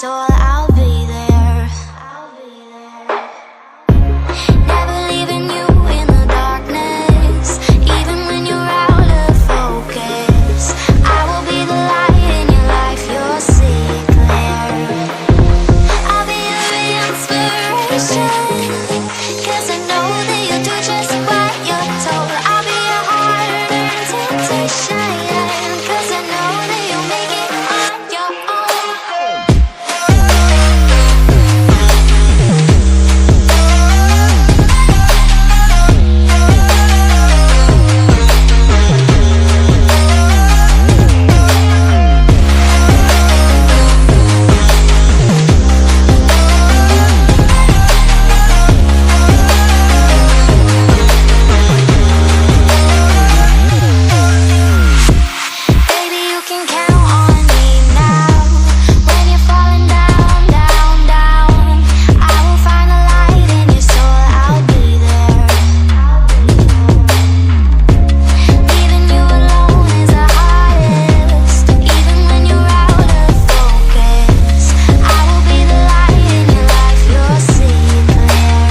so I'll be there. Never leaving you in the darkness, even when you're out of focus. I will be the light in your life, you'll see it clear. I'll be your inspiration, 'cause I know that you'll do just what you're told. I'll be your hard-earned temptation, 'cause I know that you'll make it on your own. Baby, you can count on me now. When you're falling down, down, down, I will find the light in your soul, I'll be there. Leaving you alone is the hardest, even when you're out of focus. I will be the light in your life, you'll see it clear.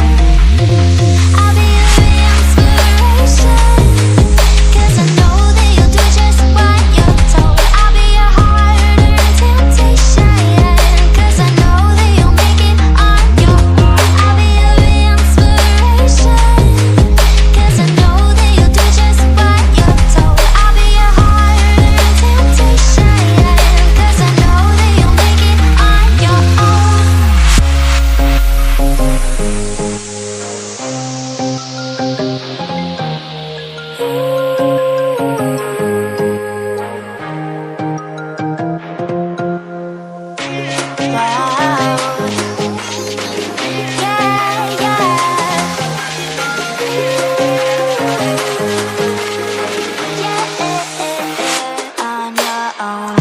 I'll be your inspiration, 'cause I know that you'll do just what you're told. I'll be your hard-earned temptation, 'cause I know that you'll make it on your own. I'll be your inspiration, 'cause I know that you'll do just what you're told. I'll be your hard-earned temptation, 'cause I know that you'll make it on your own. On your own.